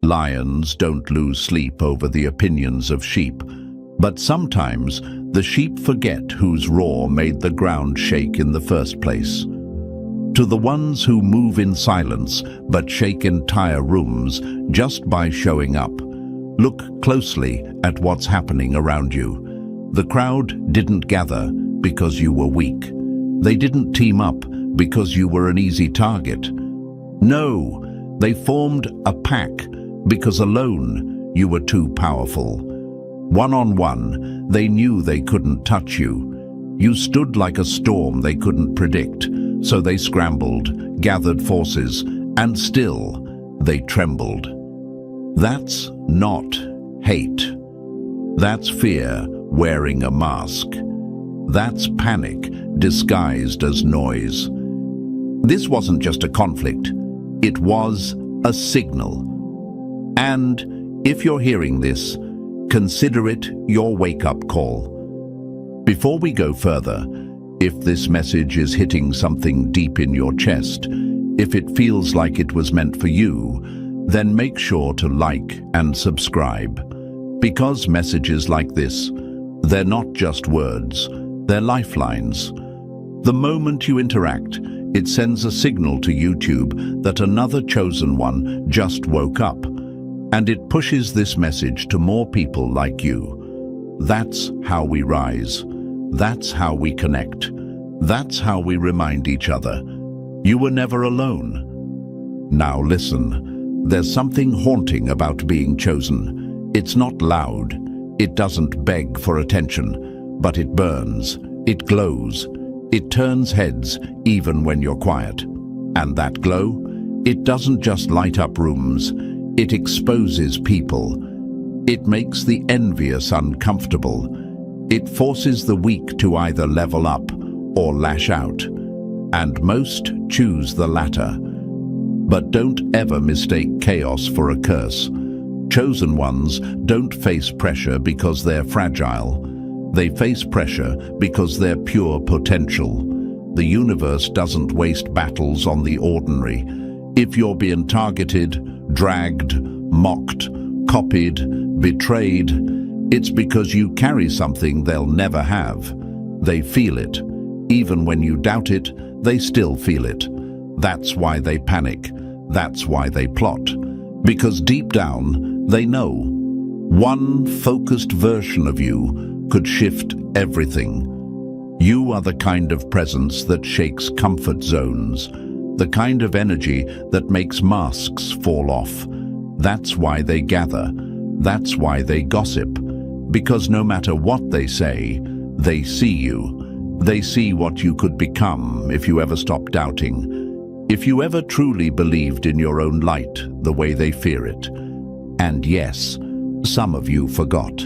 Lions don't lose sleep over the opinions of sheep, but sometimes the sheep forget whose roar made the ground shake in the first place. To the ones who move in silence but shake entire rooms just by showing up, look closely at what's happening around you. The crowd didn't gather because you were weak. They didn't team up because you were an easy target. No, they formed a pack because alone you were too powerful. One-on-one, they knew they couldn't touch you. You stood like a storm they couldn't predict, so they scrambled, gathered forces, and still they trembled. That's not hate. That's fear wearing a mask. That's panic disguised as noise. This wasn't just a conflict, it was a signal. And if you're hearing this, consider it your wake-up call. Before we go further, if this message is hitting something deep in your chest, if it feels like it was meant for you, then make sure to like and subscribe. Because messages like this, they're not just words, they're lifelines. The moment you interact, it sends a signal to YouTube that another chosen one just woke up, and it pushes this message to more people like you. That's how we rise. That's how we connect. That's how we remind each other. You were never alone. Now listen, there's something haunting about being chosen. It's not loud. It doesn't beg for attention, but it burns. It glows. It turns heads even when you're quiet. And that glow, it doesn't just light up rooms. It exposes people. It makes the envious uncomfortable. It forces the weak to either level up or lash out. And most choose the latter. But don't ever mistake chaos for a curse. Chosen ones don't face pressure because they're fragile. They face pressure because they're pure potential. The universe doesn't waste battles on the ordinary. If you're being targeted, dragged, mocked, copied, betrayed, it's because you carry something they'll never have. They feel it. Even when you doubt it, they still feel it. That's why they panic. That's why they plot. Because deep down, they know. One focused version of you could shift everything. You are the kind of presence that shakes comfort zones, the kind of energy that makes masks fall off. That's why they gather. That's why they gossip. Because no matter what they say, they see you. They see what you could become if you ever stopped doubting. If you ever truly believed in your own light the way they fear it. And yes, some of you forgot.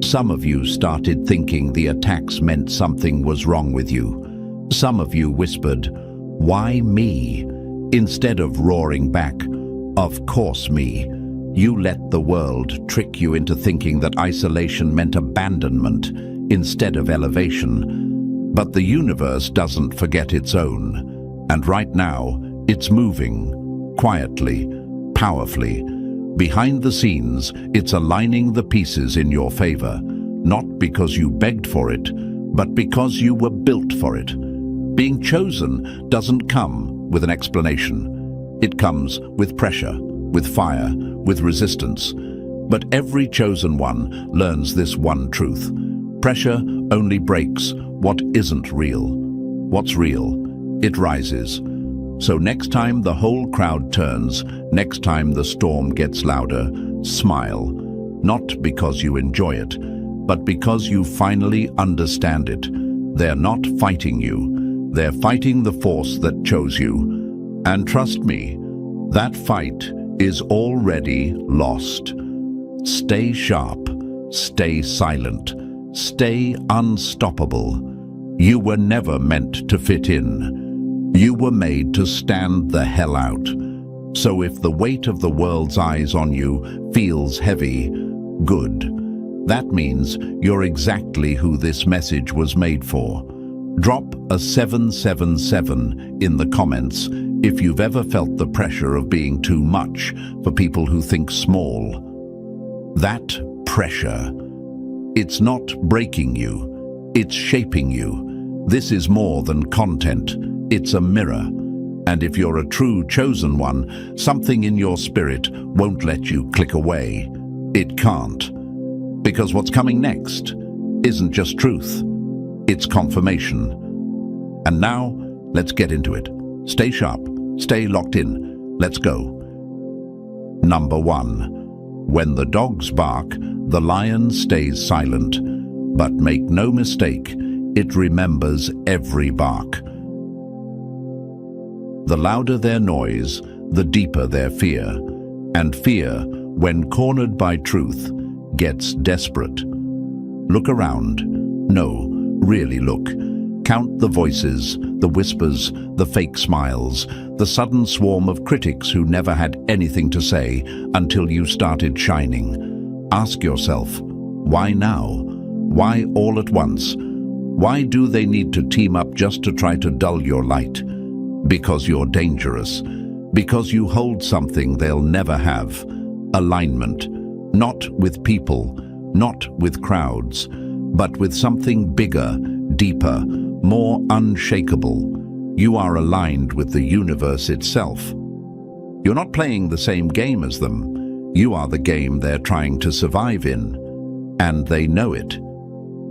Some of you started thinking the attacks meant something was wrong with you. Some of you whispered, "Why me?" Instead of roaring back, "Of course me." You let the world trick you into thinking that isolation meant abandonment instead of elevation. But the universe doesn't forget its own. And right now, it's moving, quietly, powerfully. Behind the scenes, it's aligning the pieces in your favor, not because you begged for it, but because you were built for it. Being chosen doesn't come with an explanation. It comes with pressure, with fire, with resistance. But every chosen one learns this one truth. Pressure only breaks what isn't real. What's real, it rises. So next time the whole crowd turns, next time the storm gets louder, smile. Not because you enjoy it, but because you finally understand it. They're not fighting you. They're fighting the force that chose you. And trust me, that fight is already lost. Stay sharp, stay silent, stay unstoppable. You were never meant to fit in. You were made to stand the hell out. So if the weight of the world's eyes on you feels heavy, good. That means you're exactly who this message was made for. Drop a 777 in the comments If you've ever felt the pressure of being too much for people who think small, that pressure, it's not breaking you, it's shaping you. This is more than content, it's a mirror. And if you're a true chosen one, something in your spirit won't let you click away. It can't. Because what's coming next isn't just truth, it's confirmation. And now, let's get into it. Stay sharp, stay locked in. Let's go. Number 1. When the dogs bark, the lion stays silent. But make no mistake, it remembers every bark. The louder their noise, the deeper their fear. And fear, when cornered by truth, gets desperate. Look around. No, really look. Count the voices, the whispers, the fake smiles, the sudden swarm of critics who never had anything to say until you started shining. Ask yourself, why now? Why all at once? Why do they need to team up just to try to dull your light? Because you're dangerous. Because you hold something they'll never have. Alignment. Not with people, not with crowds, but with something bigger, deeper, more unshakable. You are aligned with the universe itself. You're not playing the same game as them. You are the game they're trying to survive in. And they know it.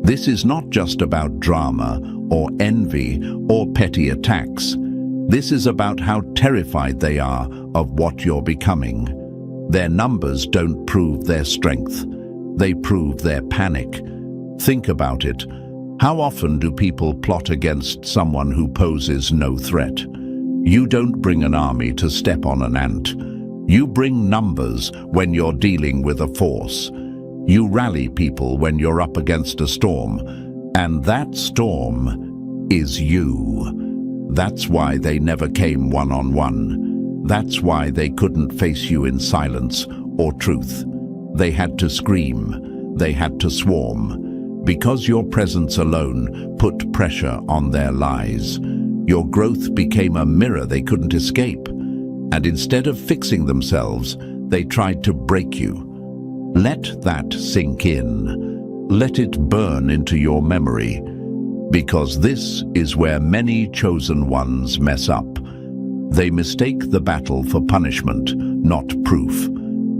This is not just about drama or envy or petty attacks. This is about how terrified they are of what you're becoming. Their numbers don't prove their strength. They prove their panic. Think about it. How often do people plot against someone who poses no threat? You don't bring an army to step on an ant. You bring numbers when you're dealing with a force. You rally people when you're up against a storm. And that storm is you. That's why they never came one-on-one. That's why they couldn't face you in silence or truth. They had to scream. They had to swarm. Because your presence alone put pressure on their lies. Your growth became a mirror they couldn't escape. And instead of fixing themselves, they tried to break you. Let that sink in. Let it burn into your memory. Because this is where many chosen ones mess up. They mistake the battle for punishment, not proof.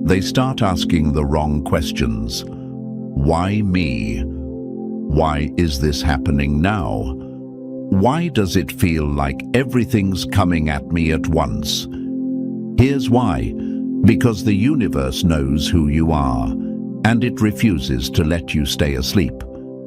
They start asking the wrong questions. Why me? Why is this happening now? Why does it feel like everything's coming at me at once? Here's why. Because the universe knows who you are, and it refuses to let you stay asleep.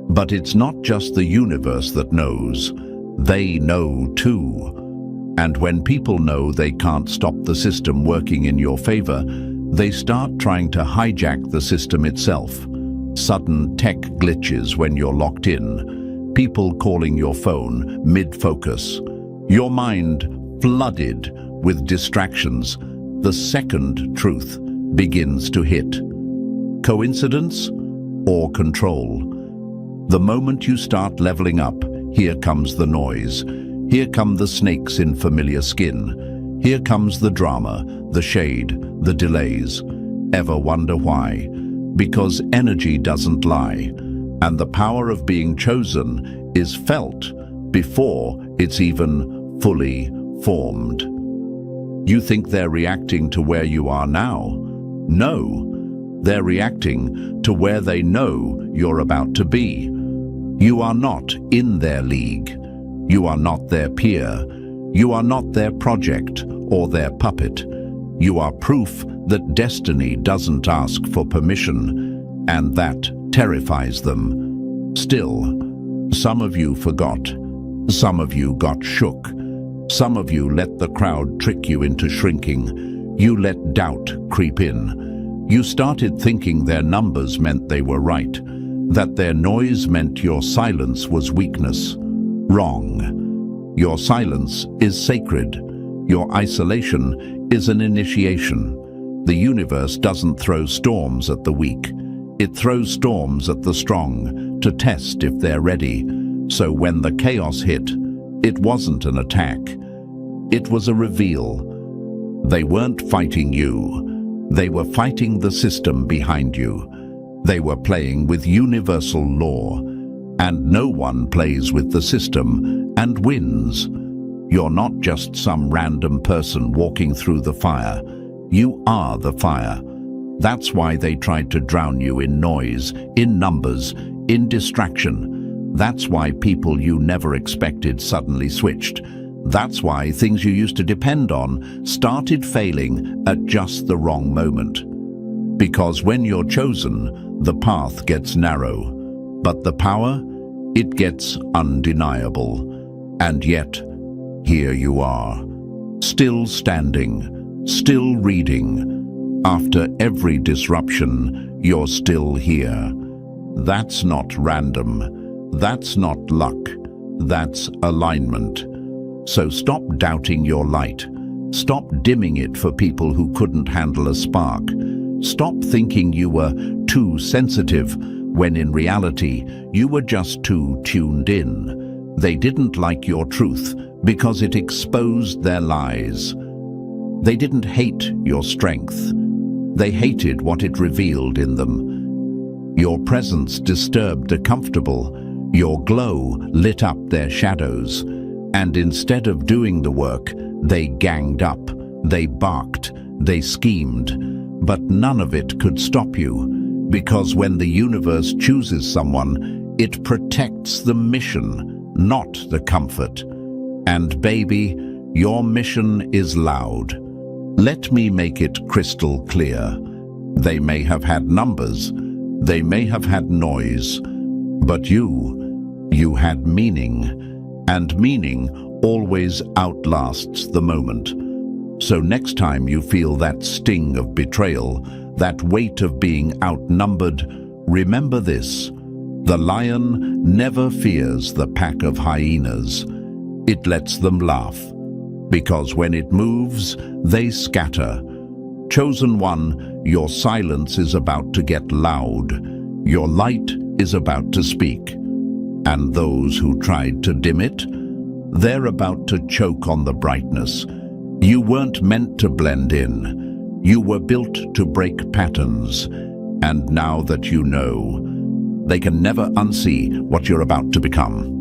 But it's not just the universe that knows. They know too. And when people know they can't stop the system working in your favor, they start trying to hijack the system itself. Sudden tech glitches when you're locked in, people calling your phone mid-focus, your mind flooded with distractions. The second truth begins to hit. Coincidence or control? The moment you start leveling up, here comes the noise. Here come the snakes in familiar skin. Here comes the drama, the shade, the delays. Ever wonder why? Because energy doesn't lie, and the power of being chosen is felt before it's even fully formed. You think they're reacting to where you are now? No, they're reacting to where they know you're about to be. You are not in their league. You are not their peer. You are not their project or their puppet. You are proof that destiny doesn't ask for permission, and that terrifies them. Still, some of you forgot. Some of you got shook. Some of you let the crowd trick you into shrinking. You let doubt creep in. You started thinking their numbers meant they were right, that their noise meant your silence was weakness. Wrong. Your silence is sacred. Your isolation is an initiation. The universe doesn't throw storms at the weak. It throws storms at the strong to test if they're ready. So when the chaos hit, it wasn't an attack. It was a reveal. They weren't fighting you. They were fighting the system behind you. They were playing with universal law, and no one plays with the system and wins. You're not just some random person walking through the fire. You are the fire. That's why they tried to drown you in noise, in numbers, in distraction. That's why people you never expected suddenly switched. That's why things you used to depend on started failing at just the wrong moment. Because when you're chosen, the path gets narrow, but the power, it gets undeniable. And yet, here you are, still standing, still reading. After every disruption, you're still here. That's not random. That's not luck. That's alignment. So stop doubting your light. Stop dimming it for people who couldn't handle a spark. Stop thinking you were too sensitive, when in reality, you were just too tuned in. They didn't like your truth because it exposed their lies. They didn't hate your strength. They hated what it revealed in them. Your presence disturbed the comfortable. Your glow lit up their shadows. And instead of doing the work, they ganged up, they barked, they schemed. But none of it could stop you, because when the universe chooses someone, it protects the mission, not the comfort. And baby, your mission is loud. Let me make it crystal clear. They may have had numbers, they may have had noise, but you had meaning. And meaning always outlasts the moment. So next time you feel that sting of betrayal, that weight of being outnumbered, remember this: the lion never fears the pack of hyenas. It lets them laugh, because when it moves, they scatter. Chosen one, your silence is about to get loud. Your light is about to speak. And those who tried to dim it, they're about to choke on the brightness. You weren't meant to blend in. You were built to break patterns. And now that you know, they can never unsee what you're about to become.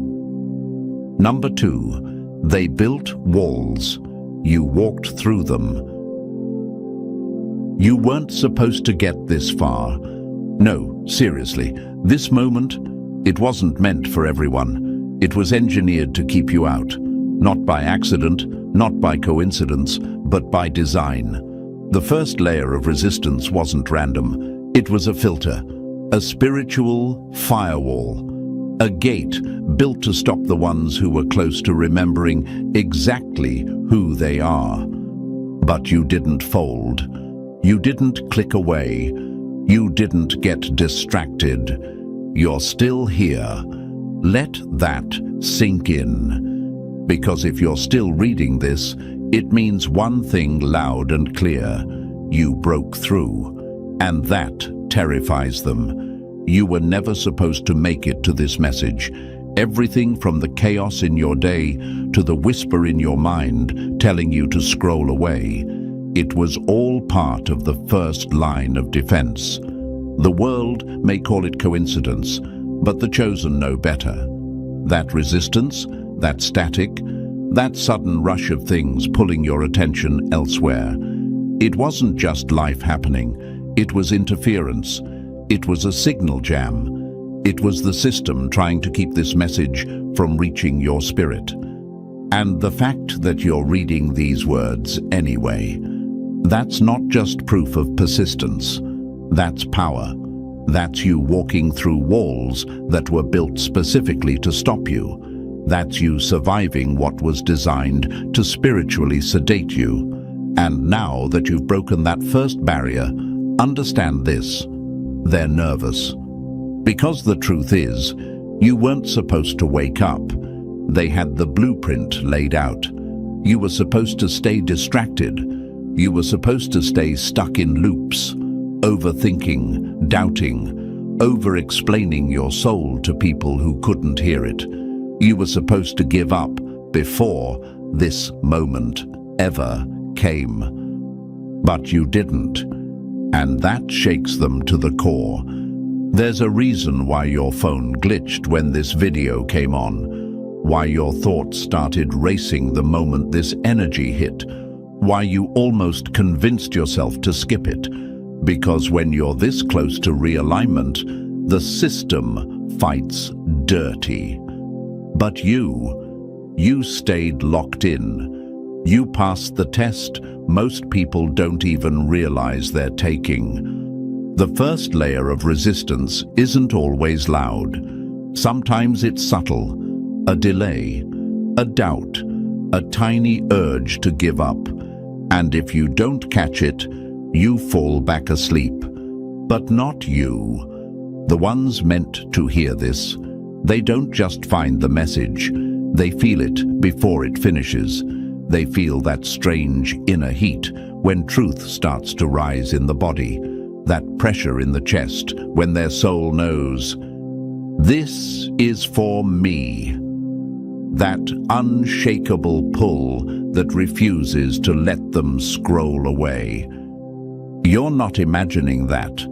Number 2, they built walls. You walked through them. You weren't supposed to get this far. No, seriously, this moment, it wasn't meant for everyone. It was engineered to keep you out. Not by accident, not by coincidence, but by design. The first layer of resistance wasn't random. It was a filter, a spiritual firewall, a gate built to stop the ones who were close to remembering exactly who they are. But you didn't fold. You didn't click away. You didn't get distracted. You're still here. Let that sink in. Because if you're still reading this, it means one thing loud and clear: you broke through. And that terrifies them. You were never supposed to make it to this message. Everything from the chaos in your day to the whisper in your mind telling you to scroll away, it was all part of the first line of defense. The world may call it coincidence, but the chosen know better. That resistance, that static, that sudden rush of things pulling your attention elsewhere, it wasn't just life happening, it was interference. It was a signal jam. It was the system trying to keep this message from reaching your spirit. And the fact that you're reading these words anyway, that's not just proof of persistence. That's power. That's you walking through walls that were built specifically to stop you. That's you surviving what was designed to spiritually sedate you. And now that you've broken that first barrier, understand this: they're nervous. Because the truth is, you weren't supposed to wake up. They had the blueprint laid out. You were supposed to stay distracted. You were supposed to stay stuck in loops, overthinking, doubting, over-explaining your soul to people who couldn't hear it. You were supposed to give up before this moment ever came. But you didn't, and that shakes them to the core. There's a reason why your phone glitched when this video came on, why your thoughts started racing the moment this energy hit, why you almost convinced yourself to skip it. Because when you're this close to realignment, the system fights dirty. But you stayed locked in. You passed the test most people don't even realize they're taking. The first layer of resistance isn't always loud. Sometimes it's subtle, a delay, a doubt, a tiny urge to give up. And if you don't catch it, you fall back asleep. But not you. The ones meant to hear this, they don't just find the message, they feel it before it finishes. They feel that strange inner heat when truth starts to rise in the body, that pressure in the chest when their soul knows, this is for me. That unshakable pull that refuses to let them scroll away. You're not imagining that.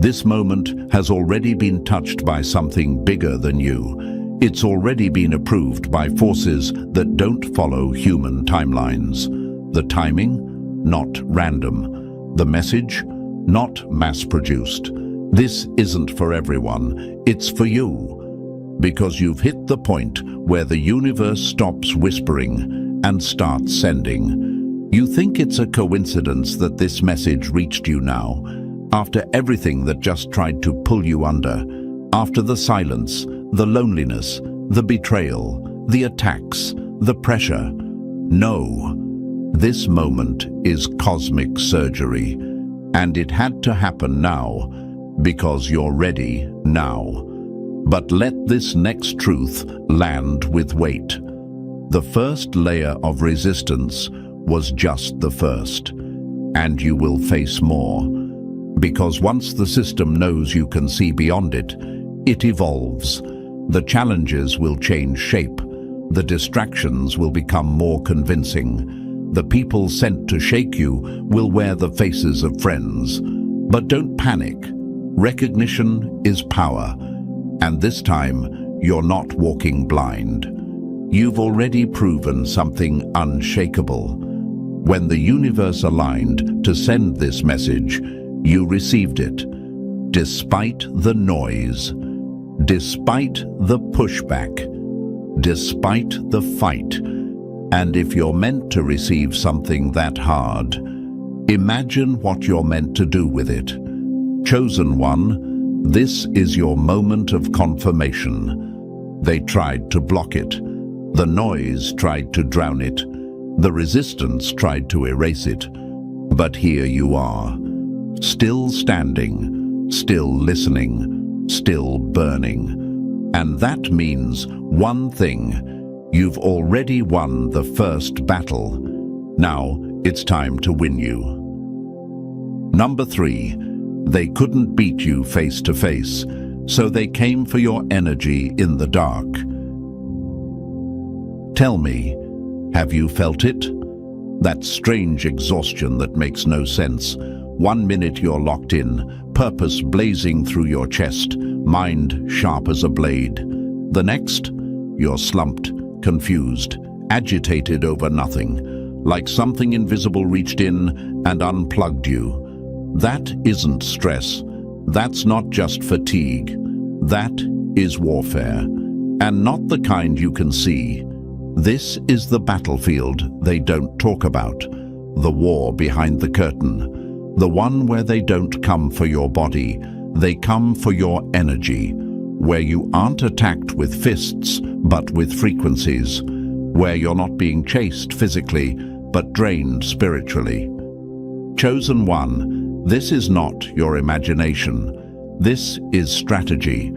This moment has already been touched by something bigger than you. It's already been approved by forces that don't follow human timelines. The timing, not random. The message, not mass-produced. This isn't for everyone, it's for you. Because you've hit the point where the universe stops whispering and starts sending. You think it's a coincidence that this message reached you now, after everything that just tried to pull you under, after the silence, the loneliness, the betrayal, the attacks, the pressure. No, this moment is cosmic surgery, and it had to happen now, because you're ready now. But let this next truth land with weight. The first layer of resistance was just the first, and you will face more. Because once the system knows you can see beyond it, it evolves. The challenges will change shape. The distractions will become more convincing. The people sent to shake you will wear the faces of friends. But don't panic. Recognition is power. And this time, you're not walking blind. You've already proven something unshakable. When the universe aligned to send this message, you received it. Despite the noise, despite the pushback, despite the fight. And if you're meant to receive something that hard, imagine what you're meant to do with it. Chosen one, this is your moment of confirmation. They tried to block it. The noise tried to drown it. The resistance tried to erase it. But here you are, still standing, still listening, still burning. And that means one thing. You've already won the first battle. Now it's time to win you. Number 3, they couldn't beat you face to face, so they came for your energy in the dark. Tell me, have you felt it? That strange exhaustion that makes no sense. 1 minute you're locked in, purpose blazing through your chest, mind sharp as a blade. The next, you're slumped, confused, agitated over nothing, like something invisible reached in and unplugged you. That isn't stress. That's not just fatigue. That is warfare, and not the kind you can see. This is the battlefield they don't talk about, the war behind the curtain, the one where they don't come for your body, they come for your energy, where you aren't attacked with fists, but with frequencies, where you're not being chased physically, but drained spiritually. Chosen one, this is not your imagination. This is strategy.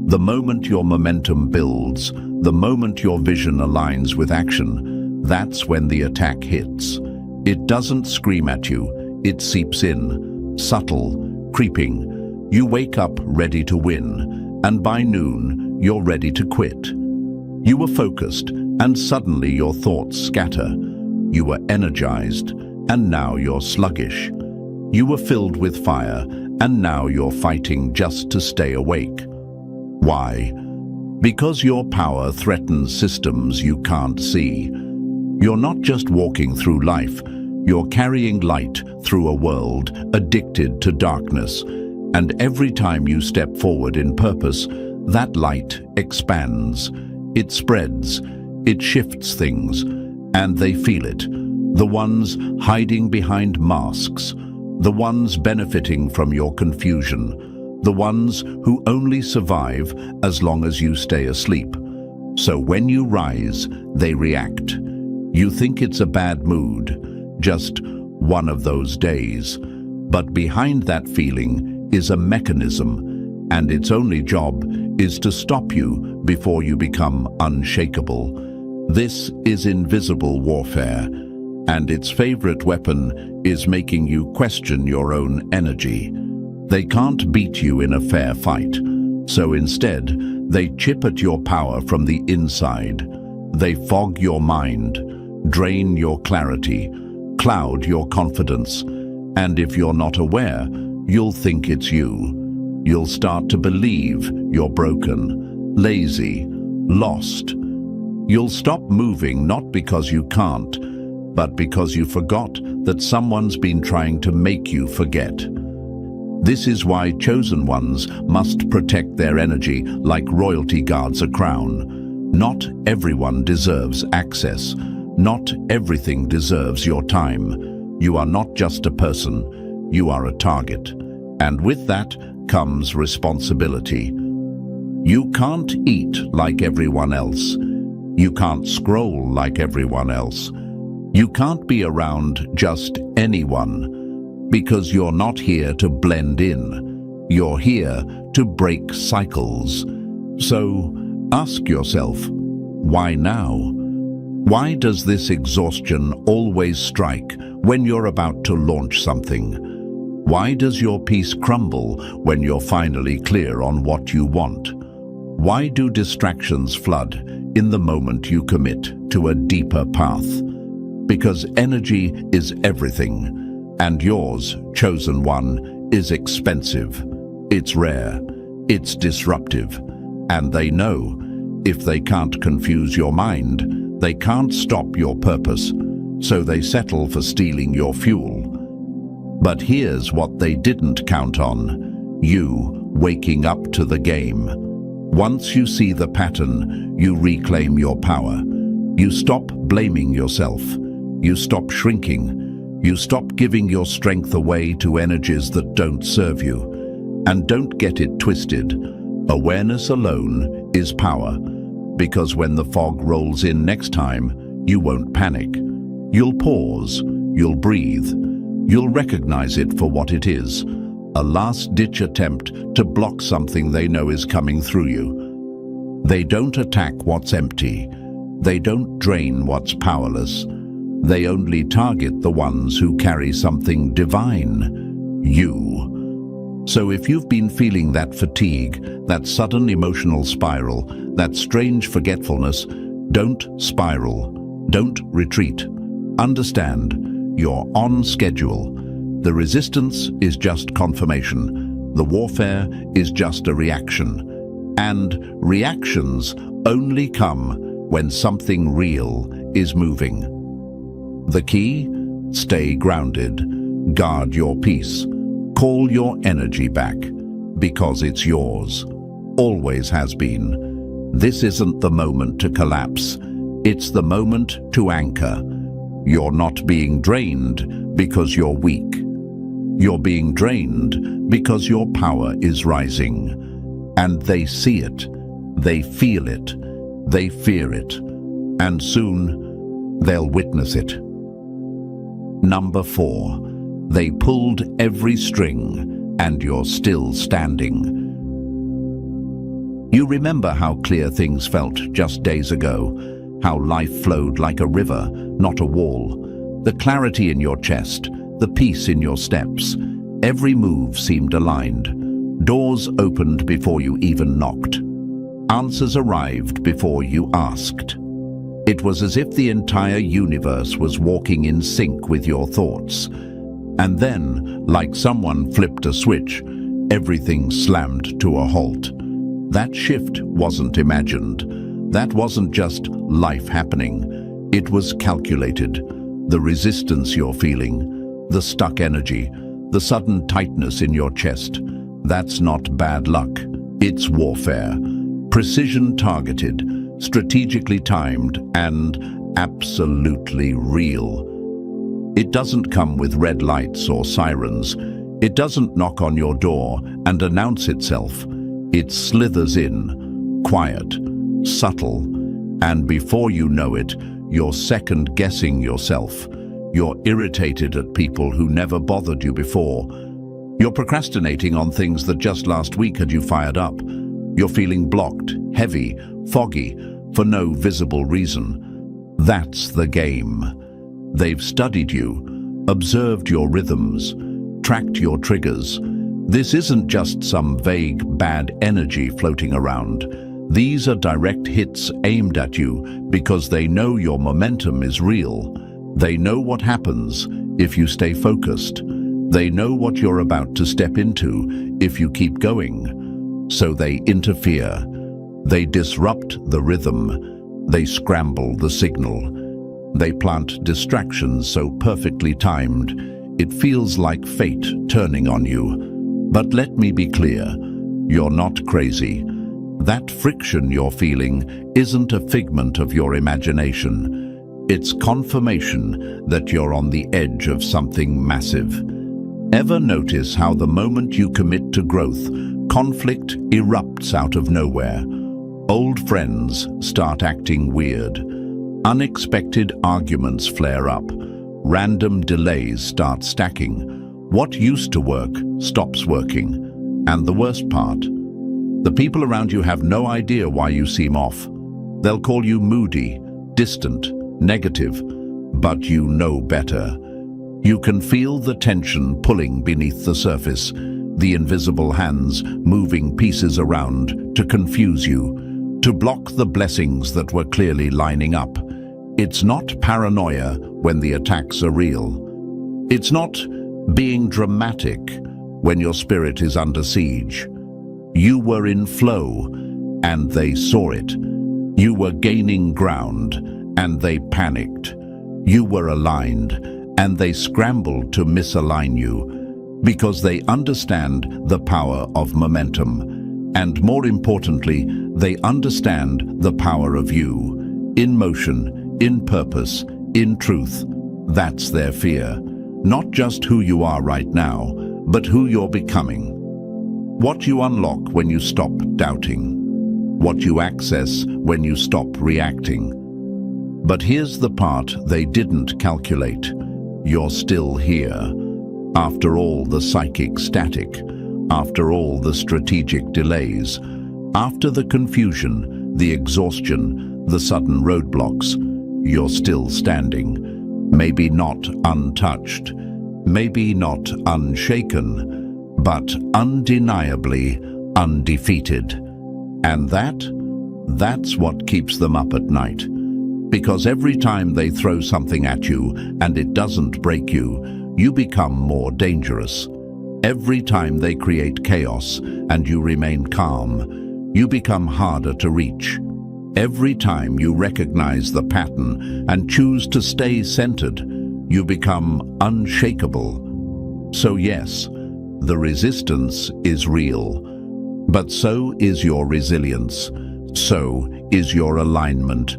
The moment your momentum builds, the moment your vision aligns with action, that's when the attack hits. It doesn't scream at you, it seeps in, subtle, creeping. You wake up ready to win, and by noon, you're ready to quit. You were focused, and suddenly your thoughts scatter. You were energized, and now you're sluggish. You were filled with fire, and now you're fighting just to stay awake. Why? Because your power threatens systems you can't see. You're not just walking through life, you're carrying light through a world addicted to darkness. And every time you step forward in purpose, that light expands. It spreads, it shifts things, and they feel it. The ones hiding behind masks, the ones benefiting from your confusion, the ones who only survive as long as you stay asleep. So when you rise, they react. You think it's a bad mood, just one of those days. But behind that feeling is a mechanism, and its only job is to stop you before you become unshakable. This is invisible warfare, and its favorite weapon is making you question your own energy. They can't beat you in a fair fight, so instead, they chip at your power from the inside. They fog your mind, drain your clarity, cloud your confidence, and if you're not aware, you'll think it's you. You'll start to believe you're broken, lazy, lost. You'll stop moving not because you can't, but because you forgot that someone's been trying to make you forget. This is why chosen ones must protect their energy like royalty guards a crown. Not everyone deserves access. Not everything deserves your time. You are not just a person, you are a target. And with that comes responsibility. You can't eat like everyone else. You can't scroll like everyone else. You can't be around just anyone, because you're not here to blend in. You're here to break cycles. So ask yourself, why now? Why does this exhaustion always strike when you're about to launch something? Why does your peace crumble when you're finally clear on what you want? Why do distractions flood in the moment you commit to a deeper path? Because energy is everything, and yours, chosen one, is expensive. It's rare, it's disruptive, and they know if they can't confuse your mind, they can't stop your purpose, so they settle for stealing your fuel. But here's what they didn't count on: you waking up to the game. Once you see the pattern, you reclaim your power. You stop blaming yourself. You stop shrinking. You stop giving your strength away to energies that don't serve you. And don't get it twisted. Awareness alone is power. Because when the fog rolls in next time, you won't panic. You'll pause, you'll breathe, you'll recognize it for what it is, a last-ditch attempt to block something they know is coming through you. They don't attack what's empty. They don't drain what's powerless. They only target the ones who carry something divine, you. So if you've been feeling that fatigue, that sudden emotional spiral, that strange forgetfulness, don't spiral, don't retreat. Understand, you're on schedule. The resistance is just confirmation. The warfare is just a reaction. And reactions only come when something real is moving. The key? Stay grounded. Guard your peace. Call your energy back, because it's yours. Always has been. This isn't the moment to collapse. It's the moment to anchor. You're not being drained because you're weak. You're being drained because your power is rising. And they see it, they feel it, they fear it, and soon they'll witness it. Number 4. They pulled every string, and you're still standing. You remember how clear things felt just days ago, how life flowed like a river, not a wall. The clarity in your chest, the peace in your steps. Every move seemed aligned. Doors opened before you even knocked. Answers arrived before you asked. It was as if the entire universe was walking in sync with your thoughts. And then, like someone flipped a switch, everything slammed to a halt. That shift wasn't imagined. That wasn't just life happening. It was calculated. The resistance you're feeling, the stuck energy, the sudden tightness in your chest. That's not bad luck. It's warfare. Precision targeted, strategically timed, and absolutely real. It doesn't come with red lights or sirens. It doesn't knock on your door and announce itself. It slithers in, quiet, subtle, and before you know it, you're second-guessing yourself. You're irritated at people who never bothered you before. You're procrastinating on things that just last week had you fired up. You're feeling blocked, heavy, foggy, for no visible reason. That's the game. They've studied you, observed your rhythms, tracked your triggers. This isn't just some vague bad energy floating around. These are direct hits aimed at you because they know your momentum is real. They know what happens if you stay focused. They know what you're about to step into if you keep going. So they interfere. They disrupt the rhythm. They scramble the signal. They plant distractions so perfectly timed, it feels like fate turning on you. But let me be clear, you're not crazy. That friction you're feeling isn't a figment of your imagination. It's confirmation that you're on the edge of something massive. Ever notice how the moment you commit to growth, conflict erupts out of nowhere? Old friends start acting weird. Unexpected arguments flare up. Random delays start stacking. What used to work stops working. And the worst part, the people around you have no idea why you seem off. They'll call you moody, distant, negative, but you know better. You can feel the tension pulling beneath the surface, the invisible hands moving pieces around to confuse you, to block the blessings that were clearly lining up. It's not paranoia when the attacks are real. It's not being dramatic when your spirit is under siege. You were in flow, and they saw it. You were gaining ground, and they panicked. You were aligned, and they scrambled to misalign you, because they understand the power of momentum. And more importantly, they understand the power of you. In motion, in purpose, in truth. That's their fear. Not just who you are right now, but who you're becoming. What you unlock when you stop doubting. What you access when you stop reacting. But here's the part they didn't calculate. You're still here. After all the psychic static, after all the strategic delays, after the confusion, the exhaustion, the sudden roadblocks, you're still standing. Maybe not untouched, maybe not unshaken, but undeniably undefeated. And that's what keeps them up at night. Because every time they throw something at you and it doesn't break you, you become more dangerous. Every time they create chaos and you remain calm, you become harder to reach. Every time you recognize the pattern and choose to stay centered, you become unshakable. So yes, the resistance is real, but so is your resilience, so is your alignment,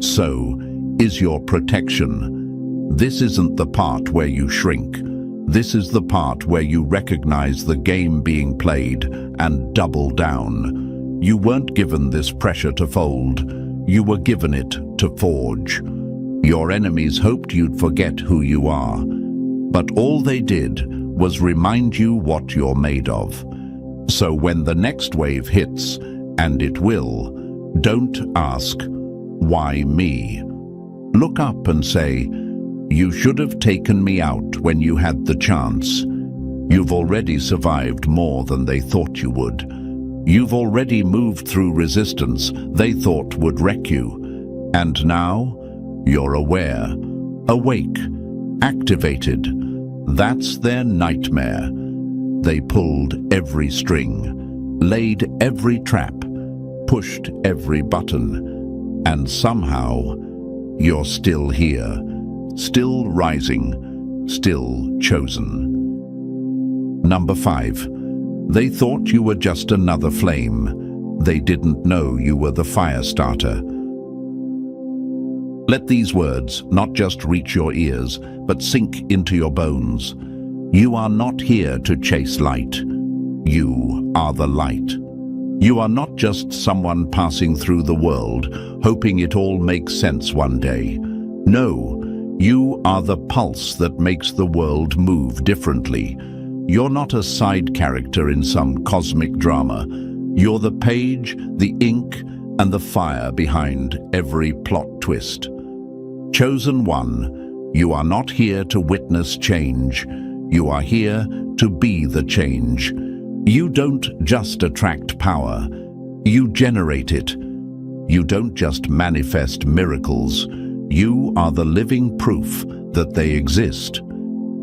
so is your protection. This isn't the part where you shrink. This is the part where you recognize the game being played and double down. You weren't given this pressure to fold. You were given it to forge. Your enemies hoped you'd forget who you are. But all they did was remind you what you're made of. So when the next wave hits, and it will, don't ask, why me? Look up and say, you should have taken me out when you had the chance. You've already survived more than they thought you would. You've already moved through resistance they thought would wreck you. And now, you're aware, awake, activated. That's their nightmare. They pulled every string, laid every trap, pushed every button, and somehow, you're still here, still rising, still chosen. Number 5. They thought you were just another flame. They didn't know you were the fire starter. Let these words not just reach your ears, but sink into your bones. You are not here to chase light. You are the light. You are not just someone passing through the world, hoping it all makes sense one day. No, you are the pulse that makes the world move differently. You're not a side character in some cosmic drama. You're the page, the ink, and the fire behind every plot twist. Chosen one, you are not here to witness change. You are here to be the change. You don't just attract power, you generate it. You don't just manifest miracles, you are the living proof that they exist.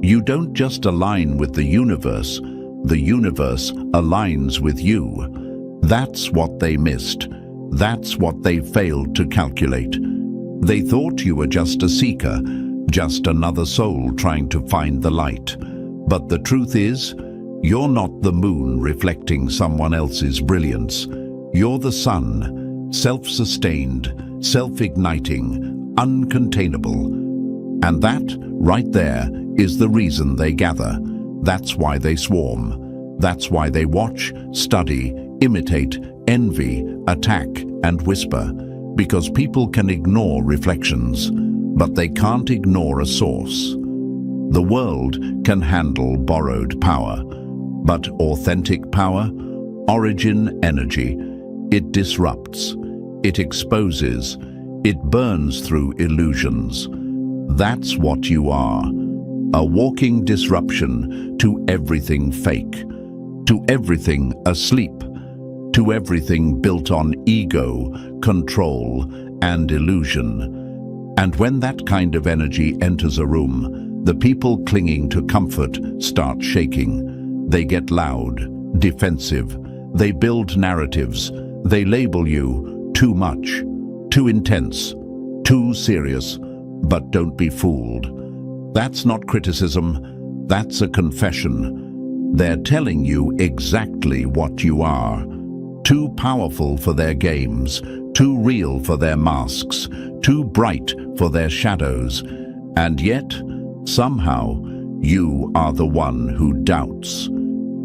You don't just align with the universe aligns with you. That's what they missed. That's what they failed to calculate. They thought you were just a seeker, just another soul trying to find the light. But the truth is, you're not the moon reflecting someone else's brilliance. You're the sun, self-sustained, self-igniting, uncontainable. And that, right there, is the reason they gather. That's why they swarm. That's why they watch, study, imitate, envy, attack, and whisper. Because people can ignore reflections, but they can't ignore a source. The world can handle borrowed power, but authentic power, origin energy, it disrupts, it exposes, it burns through illusions. That's what you are, a walking disruption to everything fake, to everything asleep, to everything built on ego, control, and illusion. And when that kind of energy enters a room, the people clinging to comfort start shaking. They get loud, defensive. They build narratives. They label you too much, too intense, too serious. But don't be fooled. That's not criticism. That's a confession. They're telling you exactly what you are. Too powerful for their games, too real for their masks, too bright for their shadows. And yet, somehow, you are the one who doubts.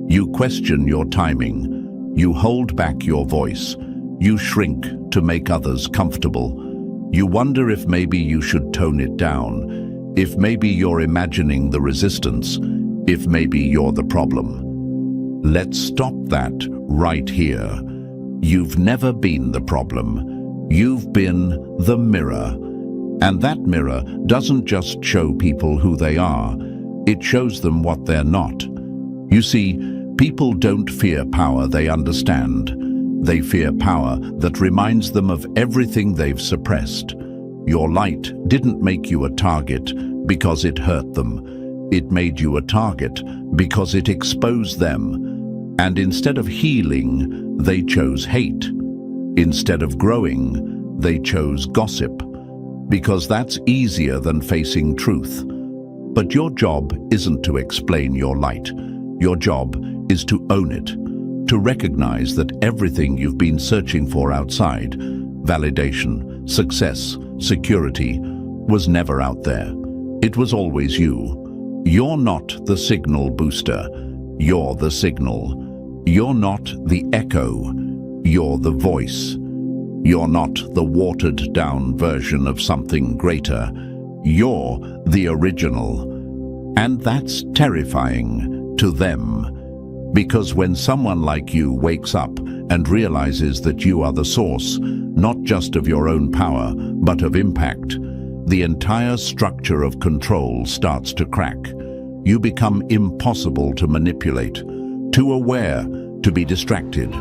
You question your timing. You hold back your voice. You shrink to make others comfortable. You wonder if maybe you should tone it down, if maybe you're imagining the resistance, if maybe you're the problem. Let's stop that right here. You've never been the problem. You've been the mirror. And that mirror doesn't just show people who they are, it shows them what they're not. You see, people don't fear power they understand. They fear power that reminds them of everything they've suppressed. Your light didn't make you a target because it hurt them. It made you a target because it exposed them. And instead of healing, they chose hate. Instead of growing, they chose gossip. Because that's easier than facing truth. But your job isn't to explain your light. Your job is to own it. To recognize that everything you've been searching for outside, validation, success, security, was never out there. It was always you. You're not the signal booster. You're the signal. You're not the echo. You're the voice. You're not the watered-down version of something greater. You're the original. And that's terrifying to them. Because when someone like you wakes up and realizes that you are the source, not just of your own power, but of impact, the entire structure of control starts to crack. You become impossible to manipulate, too aware to be distracted,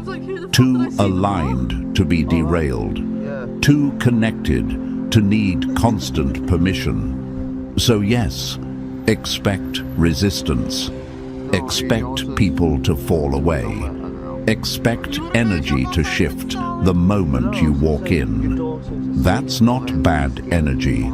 too aligned to be derailed, too connected to need constant permission. So yes, expect resistance. Expect people to fall away. Expect energy to shift the moment you walk in. That's not bad energy.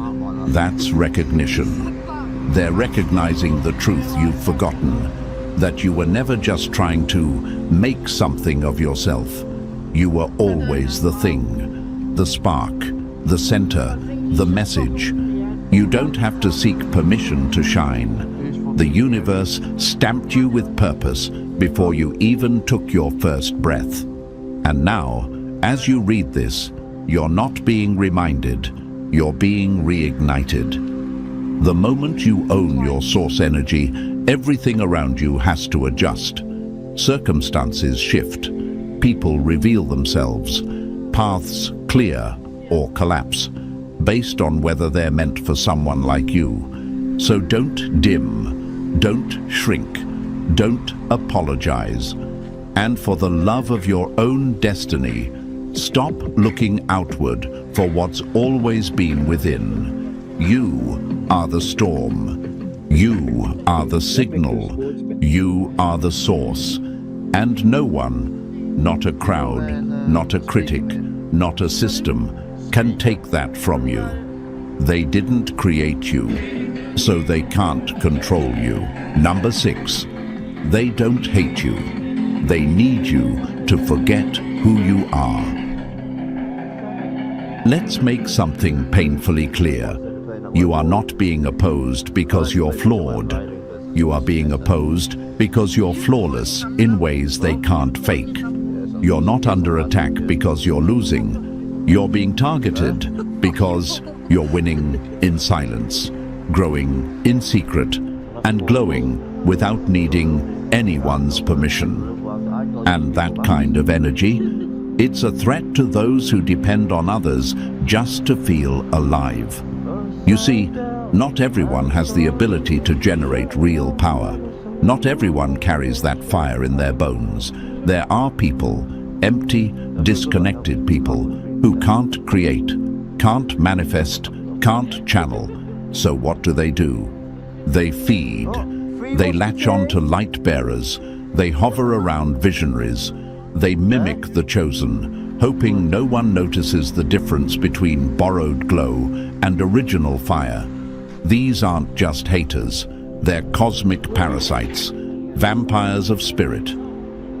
That's recognition. They're recognizing the truth you've forgotten, that you were never just trying to make something of yourself. You were always the thing, the spark, the center, the message. You don't have to seek permission to shine. The universe stamped you with purpose before you even took your first breath. And now, as you read this, you're not being reminded, you're being reignited. The moment you own your source energy, everything around you has to adjust. Circumstances shift, people reveal themselves, paths clear or collapse, based on whether they're meant for someone like you. So don't dim, don't shrink, don't apologize. And for the love of your own destiny, stop looking outward for what's always been within. You are the storm. You are the signal. You are the source. And no one, not a crowd, not a critic, not a system, can take that from you. They didn't create you, so they can't control you. Number 6, they don't hate you. They need you to forget who you are. Let's make something painfully clear. You are not being opposed because you're flawed. You are being opposed because you're flawless in ways they can't fake. You're not under attack because you're losing. You're being targeted because you're winning in silence, growing in secret, and glowing without needing anyone's permission. And that kind of energy, it's a threat to those who depend on others just to feel alive. You see, not everyone has the ability to generate real power. Not everyone carries that fire in their bones. There are people, empty, disconnected people, who can't create, can't manifest, can't channel. So what do? They feed. They latch on to light bearers. They hover around visionaries. They mimic the chosen, hoping no one notices the difference between borrowed glow and original fire. These aren't just haters. They're cosmic parasites, vampires of spirit.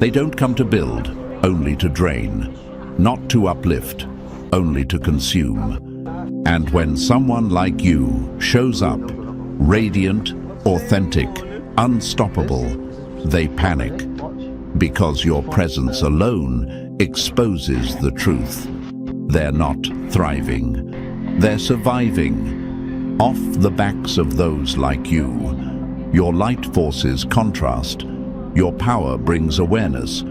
They don't come to build, only to drain. Not to uplift, only to consume. And when someone like you shows up, radiant, authentic, unstoppable, they panic. Because your presence alone exposes the truth. They're not thriving. They're surviving. Off the backs of those like you. Your light forces contrast. Your power brings awareness.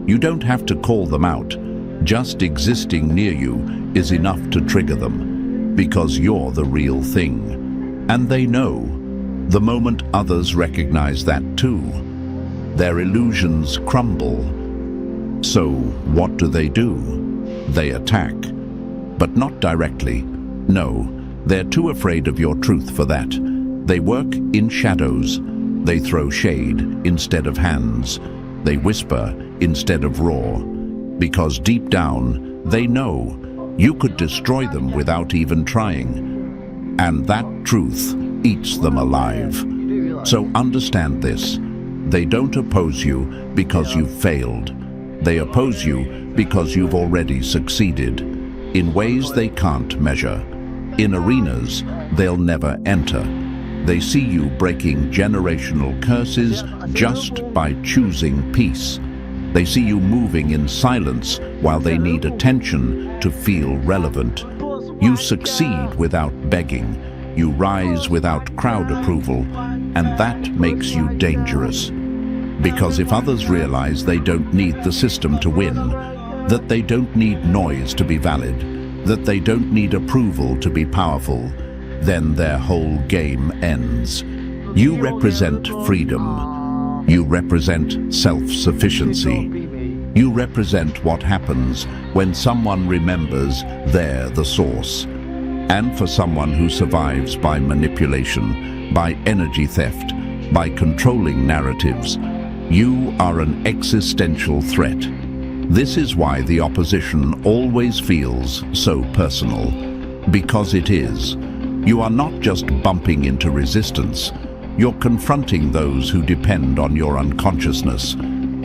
You don't have to call them out. Just existing near you is enough to trigger them. Because you're the real thing. And they know. The moment others recognize that too, their illusions crumble. So what do? They attack. But not directly. No, they're too afraid of your truth for that. They work in shadows. They throw shade instead of hands. They whisper instead of roar. Because deep down, they know you could destroy them without even trying. And that truth eats them alive. So understand this. They don't oppose you because you've failed. They oppose you because you've already succeeded in ways they can't measure, in arenas they'll never enter. They see you breaking generational curses just by choosing peace. They see you moving in silence while they need attention to feel relevant. You succeed without begging. You rise without crowd approval, and that makes you dangerous. Because if others realize they don't need the system to win, that they don't need noise to be valid, that they don't need approval to be powerful, then their whole game ends. You represent freedom. You represent self-sufficiency. You represent what happens when someone remembers they're the source. And for someone who survives by manipulation, by energy theft, by controlling narratives, you are an existential threat. This is why the opposition always feels so personal. Because it is. You are not just bumping into resistance. You're confronting those who depend on your unconsciousness.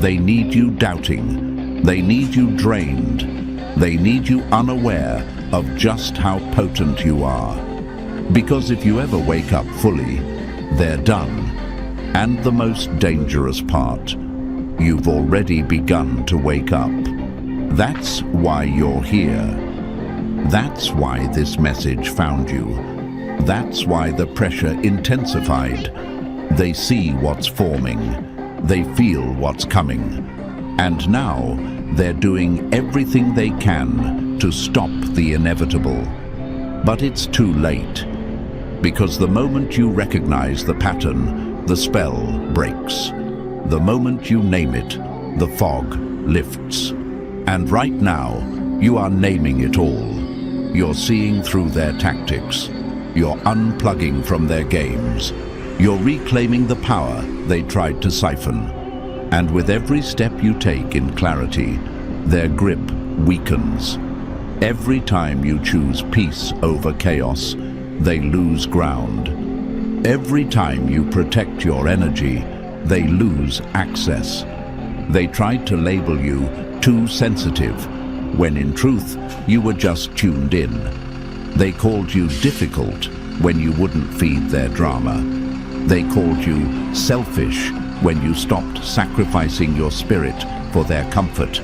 They need you doubting. They need you drained. They need you unaware of just how potent you are. Because if you ever wake up fully, they're done. And the most dangerous part, you've already begun to wake up. That's why you're here. That's why this message found you. That's why the pressure intensified. They see what's forming. They feel what's coming. And now they're doing everything they can to stop the inevitable. But it's too late. Because the moment you recognize the pattern, the spell breaks. The moment you name it, the fog lifts. And right now, you are naming it all. You're seeing through their tactics. You're unplugging from their games. You're reclaiming the power they tried to siphon. And with every step you take in clarity, their grip weakens. Every time you choose peace over chaos, they lose ground. Every time you protect your energy, they lose access. They tried to label you too sensitive, when in truth, you were just tuned in. They called you difficult when you wouldn't feed their drama. They called you selfish when you stopped sacrificing your spirit for their comfort.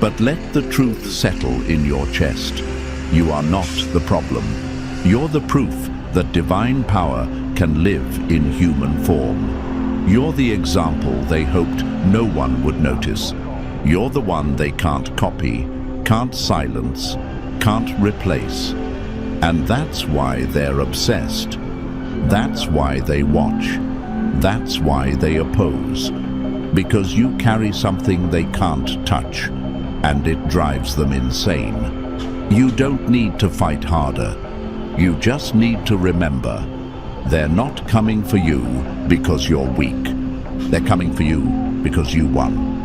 But let the truth settle in your chest. You are not the problem. You're the proof that divine power can live in human form. You're the example they hoped no one would notice. You're the one they can't copy, can't silence, can't replace. And that's why they're obsessed. That's why they watch. That's why they oppose. Because you carry something they can't touch, and it drives them insane. You don't need to fight harder. You just need to remember, they're not coming for you because you're weak. They're coming for you because you won.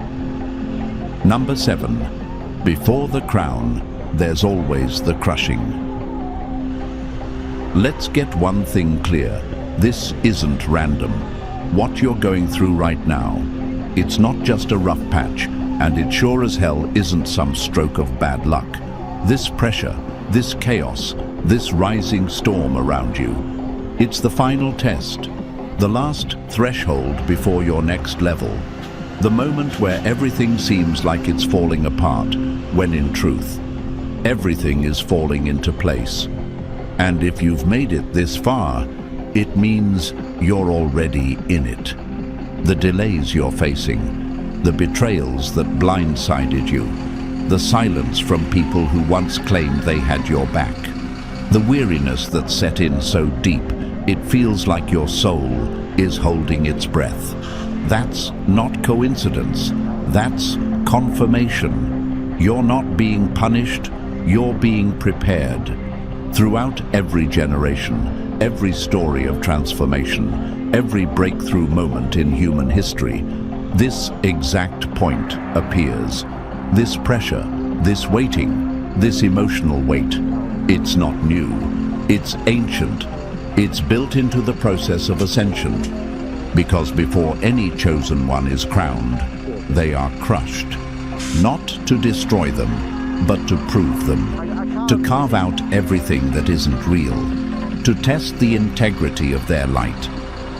Number 7. Before the crown, there's always the crushing. Let's get one thing clear. This isn't random. What you're going through right now, it's not just a rough patch, and it sure as hell isn't some stroke of bad luck. This pressure, this chaos, this rising storm around you, it's the final test, the last threshold before your next level, the moment where everything seems like it's falling apart, when in truth, everything is falling into place. And if you've made it this far, it means you're already in it. The delays you're facing, the betrayals that blindsided you, the silence from people who once claimed they had your back, the weariness that set in so deep it feels like your soul is holding its breath. That's not coincidence. That's confirmation. You're not being punished, you're being prepared. Throughout every generation, every story of transformation, every breakthrough moment in human history, this exact point appears. This pressure, this waiting, this emotional weight, it's not new, it's ancient. It's built into the process of ascension. Because before any chosen one is crowned, they are crushed. Not to destroy them, but to prove them. To carve out everything that isn't real. To test the integrity of their light.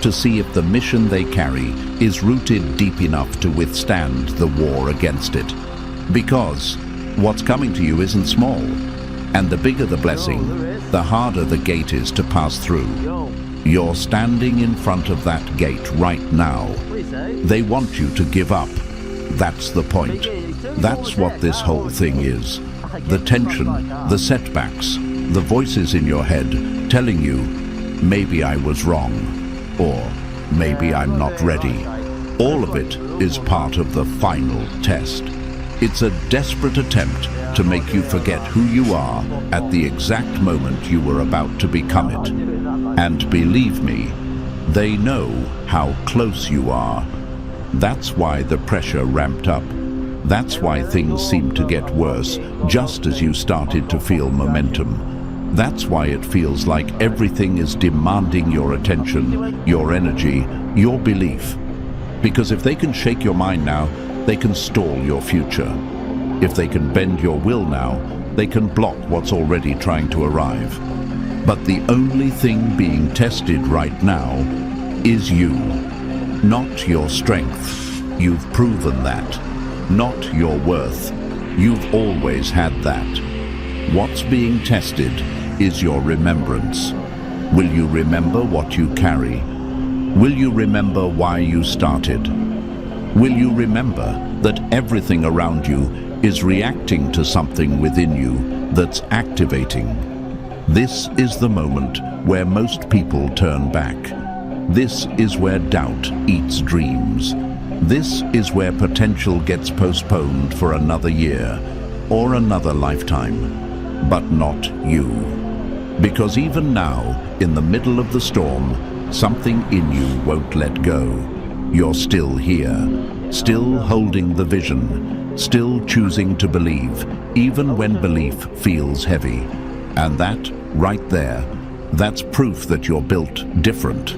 To see if the mission they carry is rooted deep enough to withstand the war against it. Because what's coming to you isn't small. And the bigger the blessing, the harder the gate is to pass through. You're standing in front of that gate right now. They want you to give up. That's the point. That's what this whole thing is. The tension, the setbacks, the voices in your head telling you, maybe I was wrong, or maybe I'm not ready. All of it is part of the final test. It's a desperate attempt to make you forget who you are at the exact moment you were about to become it. And believe me, they know how close you are. That's why the pressure ramped up. That's why things seemed to get worse just as you started to feel momentum. That's why it feels like everything is demanding your attention, your energy, your belief. Because if they can shake your mind now, they can stall your future. If they can bend your will now, they can block what's already trying to arrive. But the only thing being tested right now is you. Not your strength. You've proven that. Not your worth. You've always had that. What's being tested is your remembrance. Will you remember what you carry? Will you remember why you started? Will you remember that everything around you is reacting to something within you that's activating? This is the moment where most people turn back. This is where doubt eats dreams. This is where potential gets postponed for another year or another lifetime, but not you. Because even now, in the middle of the storm, something in you won't let go. You're still here, still holding the vision, still choosing to believe, even when belief feels heavy. And that, right there, that's proof that you're built different.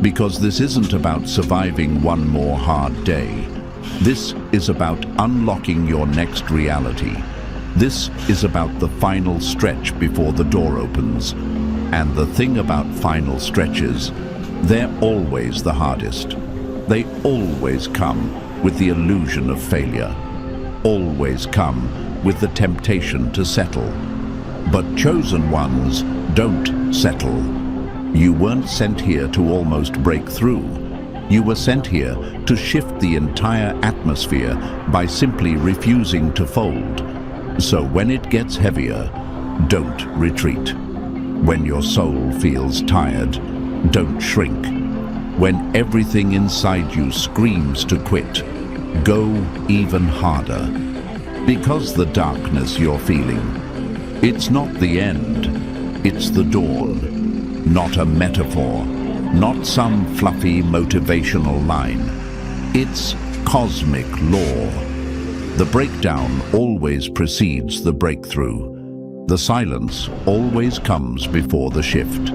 Because this isn't about surviving one more hard day. This is about unlocking your next reality. This is about the final stretch before the door opens. And the thing about final stretches, they're always the hardest. They always come with the illusion of failure. Always come with the temptation to settle. But chosen ones don't settle. You weren't sent here to almost break through. You were sent here to shift the entire atmosphere by simply refusing to fold. So when it gets heavier, don't retreat. When your soul feels tired, don't shrink. When everything inside you screams to quit, go even harder. Because the darkness you're feeling, it's not the end, it's the dawn. Not a metaphor, not some fluffy motivational line. It's cosmic law. The breakdown always precedes the breakthrough. The silence always comes before the shift.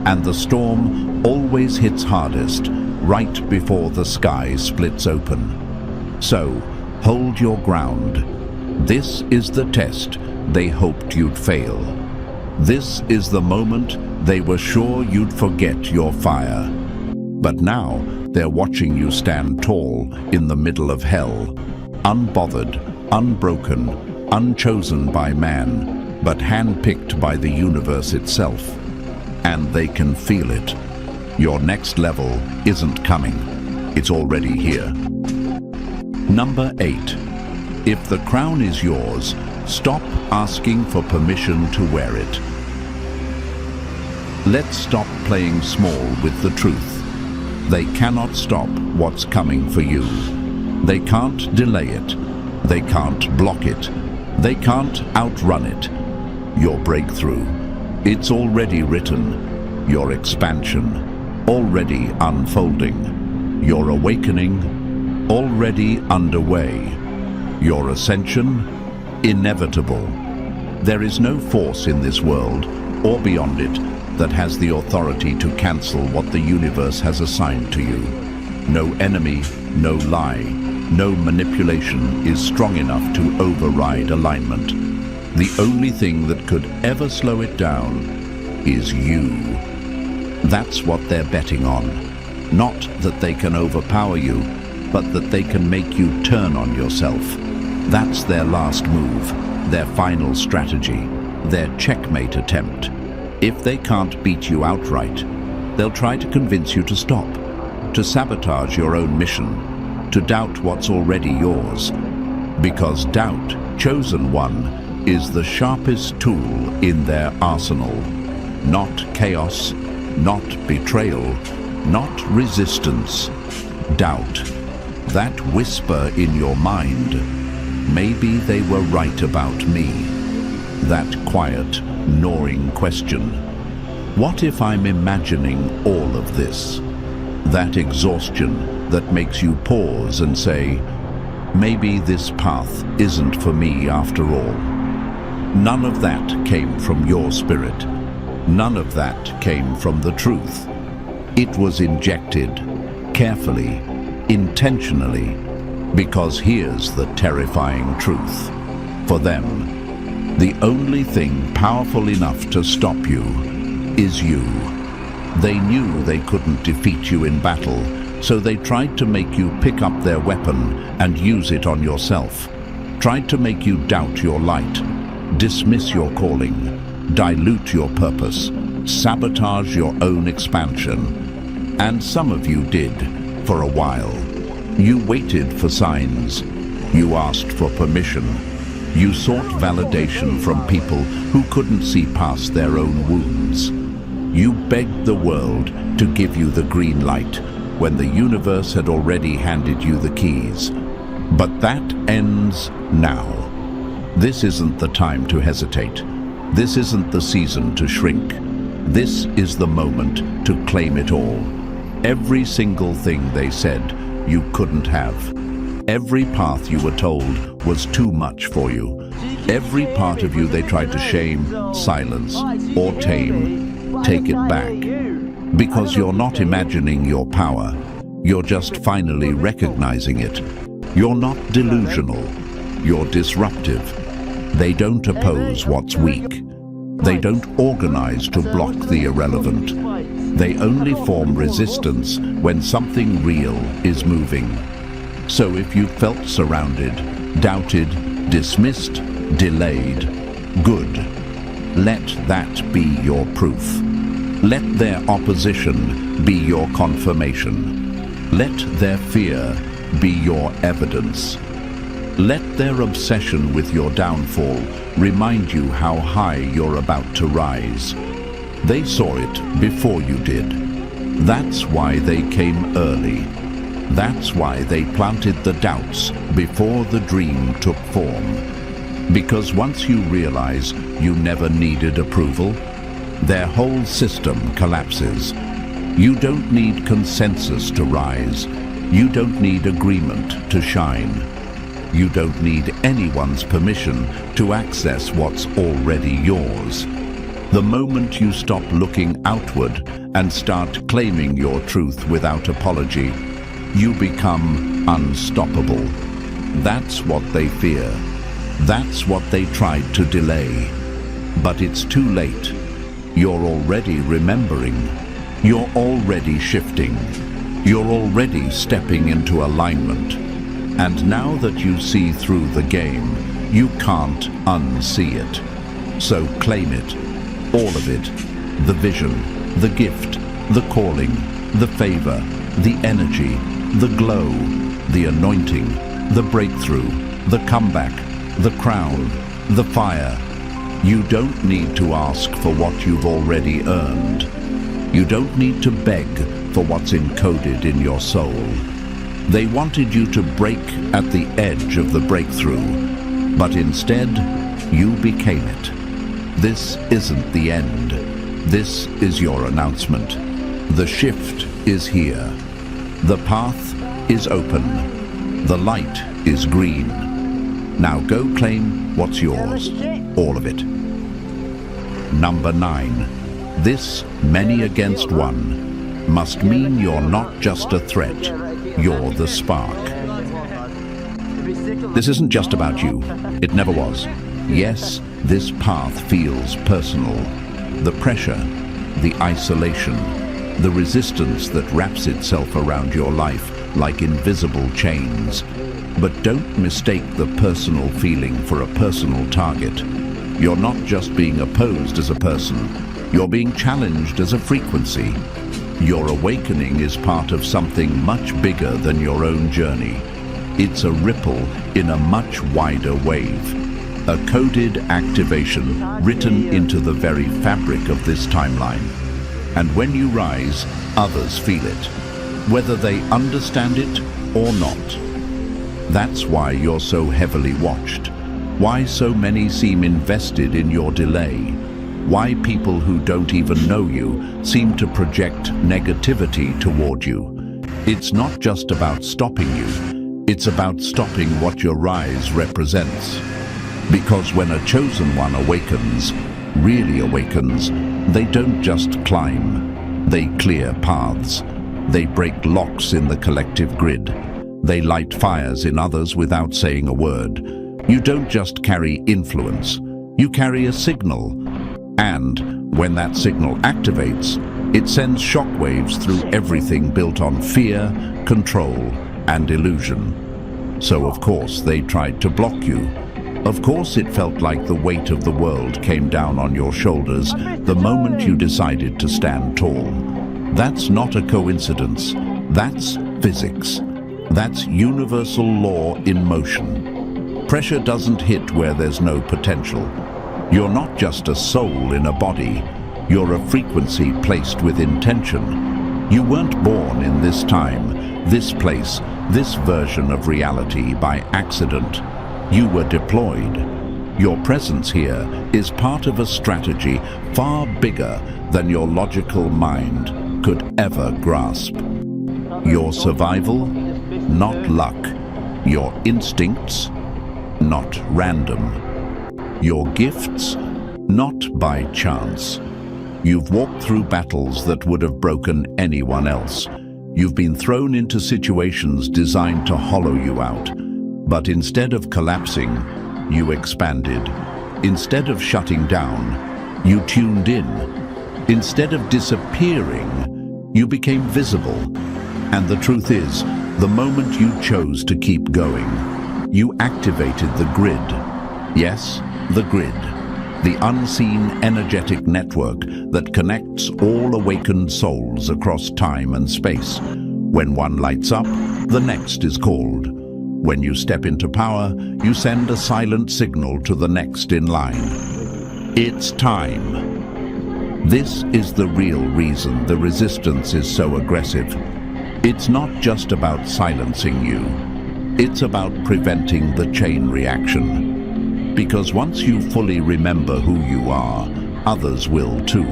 And the storm always hits hardest right before the sky splits open. So, hold your ground. This is the test they hoped you'd fail. This is the moment they were sure you'd forget your fire. But now they're watching you stand tall in the middle of hell, unbothered, unbroken, unchosen by man, but handpicked by the universe itself. And they can feel it. Your next level isn't coming. It's already here. Number 8. If the crown is yours, stop asking for permission to wear it. Let's stop playing small with the truth. They cannot stop what's coming for you. They can't delay it. They can't block it. They can't outrun it. Your breakthrough, it's already written. Your expansion, already unfolding. Your awakening, already underway. Your ascension, inevitable. There is no force in this world, or beyond it, that has the authority to cancel what the universe has assigned to you. No enemy, no lie, no manipulation is strong enough to override alignment. The only thing that could ever slow it down is you. That's what they're betting on. Not that they can overpower you, but that they can make you turn on yourself. That's their last move, their final strategy, their checkmate attempt. If they can't beat you outright, they'll try to convince you to stop, to sabotage your own mission, to doubt what's already yours. Because doubt, chosen one, is the sharpest tool in their arsenal. Not chaos, not betrayal, not resistance. Doubt, that whisper in your mind. maybe they were right about me. That quiet, gnawing question. What if I'm imagining all of this? That exhaustion that makes you pause and say, maybe this path isn't for me after all. None of that came from your spirit. None of that came from the truth. It was injected, carefully, intentionally, because here's the terrifying truth. For them, the only thing powerful enough to stop you is you. They knew they couldn't defeat you in battle, so they tried to make you pick up their weapon and use it on yourself. Tried to make you doubt your light, dismiss your calling, dilute your purpose, sabotage your own expansion. And some of you did, for a while. You waited for signs. You asked for permission. You sought validation from people who couldn't see past their own wounds. You begged the world to give you the green light when the universe had already handed you the keys. But that ends now. This isn't the time to hesitate. This isn't the season to shrink. This is the moment to claim it all. Every single thing they said you couldn't have. Every path you were told was too much for you. Every part of you they tried to shame, silence, or tame, take it back. Because you're not imagining your power, you're just finally recognizing it. You're not delusional, you're disruptive. They don't oppose what's weak. They don't organize to block the irrelevant. They only form resistance when something real is moving. So if you felt surrounded, doubted, dismissed, delayed, good. Let that be your proof. Let their opposition be your confirmation. Let their fear be your evidence. Let their obsession with your downfall remind you how high you're about to rise. They saw it before you did. That's why they came early. That's why they planted the doubts before the dream took form. Because once you realize you never needed approval, their whole system collapses. You don't need consensus to rise. You don't need agreement to shine. You don't need anyone's permission to access what's already yours. The moment you stop looking outward and start claiming your truth without apology, you become unstoppable. That's what they fear. That's what they tried to delay. But it's too late. You're already remembering. You're already shifting. You're already stepping into alignment. And now that you see through the game, you can't unsee it. So claim it. All of it. The vision, the gift, the calling, the favor, the energy, the glow, the anointing, the breakthrough, the comeback, the crown, the fire. You don't need to ask for what you've already earned. You don't need to beg for what's encoded in your soul. They wanted you to break at the edge of the breakthrough, but instead, you became it. This isn't the end. This is your announcement. The shift is here. The path is open. The light is green. Now go claim what's yours. All of it. Number 9. This many against one must mean you're not just a threat. You're the spark. This isn't just about you. It never was. Yes, this path feels personal. The pressure, the isolation, the resistance that wraps itself around your life like invisible chains. But don't mistake the personal feeling for a personal target. You're not just being opposed as a person. You're being challenged as a frequency. Your awakening is part of something much bigger than your own journey. It's a ripple in a much wider wave. A coded activation written into the very fabric of this timeline. And when you rise, others feel it, whether they understand it or not. That's why you're so heavily watched. Why so many seem invested in your delay. Why people who don't even know you seem to project negativity toward you. It's not just about stopping you. It's about stopping what your rise represents. Because when a chosen one awakens, really awakens, they don't just climb. They clear paths. They break locks in the collective grid. They light fires in others without saying a word. You don't just carry influence. You carry a signal. And when that signal activates, it sends shockwaves through everything built on fear, control, and illusion. So of course they tried to block you. Of course it felt like the weight of the world came down on your shoulders the moment you decided to stand tall. That's not a coincidence. That's physics. That's universal law in motion. Pressure doesn't hit where there's no potential. You're not just a soul in a body. You're a frequency placed with intention. You weren't born in this time, this place, this version of reality by accident. You were deployed. Your presence here is part of a strategy far bigger than your logical mind could ever grasp. Your survival, not luck. Your instincts, not random. Your gifts, not by chance. You've walked through battles that would have broken anyone else. You've been thrown into situations designed to hollow you out. But instead of collapsing, you expanded. Instead of shutting down, you tuned in. Instead of disappearing, you became visible. And the truth is, the moment you chose to keep going, you activated the grid. Yes, the grid. The unseen energetic network that connects all awakened souls across time and space. When one lights up, the next is called. When you step into power, you send a silent signal to the next in line. It's time. This is the real reason the resistance is so aggressive. It's not just about silencing you. It's about preventing the chain reaction. Because once you fully remember who you are, others will too.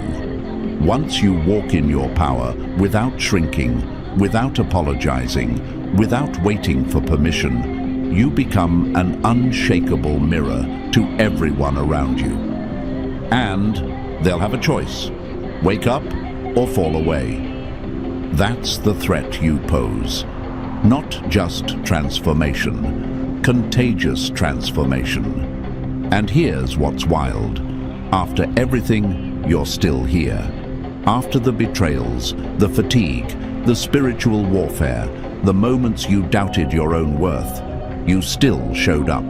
Once you walk in your power without shrinking, without apologizing, without waiting for permission, you become an unshakable mirror to everyone around you. And they'll have a choice: wake up or fall away. That's the threat you pose. Not just transformation, contagious transformation. And here's what's wild. After everything, you're still here. After the betrayals, the fatigue, the spiritual warfare, the moments you doubted your own worth, you still showed up.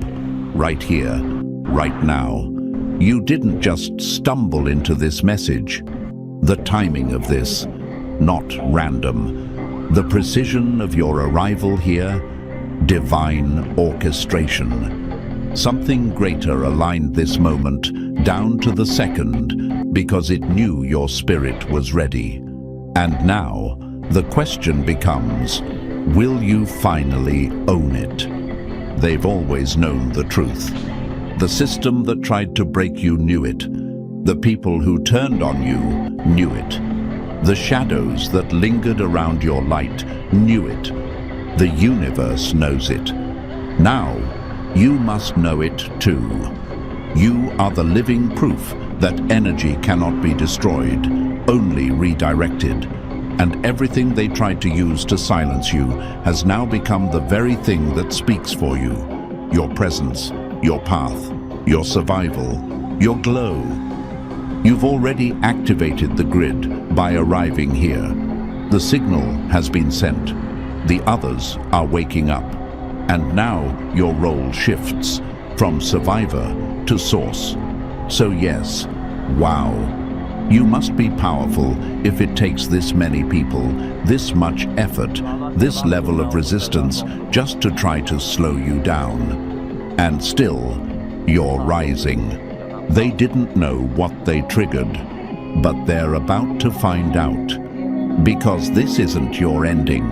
Right here, right now. You didn't just stumble into this message. The timing of this, not random. The precision of your arrival here, divine orchestration. Something greater aligned this moment down to the second because it knew your spirit was ready. And now, the question becomes, will you finally own it? They've always known the truth. The system that tried to break you knew it. The people who turned on you knew it. The shadows that lingered around your light knew it. The universe knows it. Now, you must know it too. You are the living proof that energy cannot be destroyed, only redirected. And everything they tried to use to silence you has now become the very thing that speaks for you. Your presence, your path, your survival, your glow. You've already activated the grid by arriving here. The signal has been sent. The others are waking up. And now your role shifts from survivor to source. So yes, wow. You must be powerful if it takes this many people, this much effort, this level of resistance just to try to slow you down. And still, you're rising. They didn't know what they triggered, but they're about to find out. Because this isn't your ending.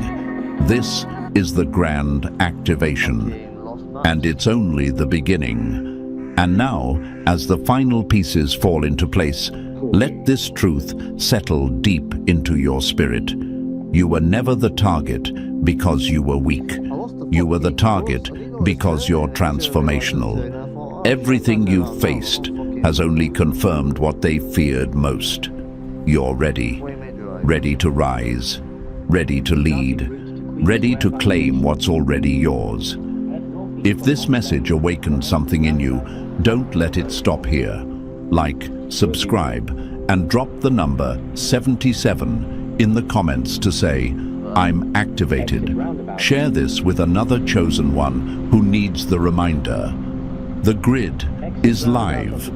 This is the grand activation. And it's only the beginning. And now, as the final pieces fall into place, let this truth settle deep into your spirit. You were never the target because you were weak. You were the target because you're transformational. Everything you've faced has only confirmed what they feared most. You're ready. Ready to rise. Ready to lead. Ready to claim what's already yours. If this message awakened something in you, don't let it stop here. Like, subscribe, and drop the number 77 in the comments to say, I'm activated. Share this with another chosen one who needs the reminder. The grid is live.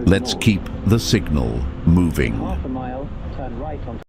Let's keep the signal moving.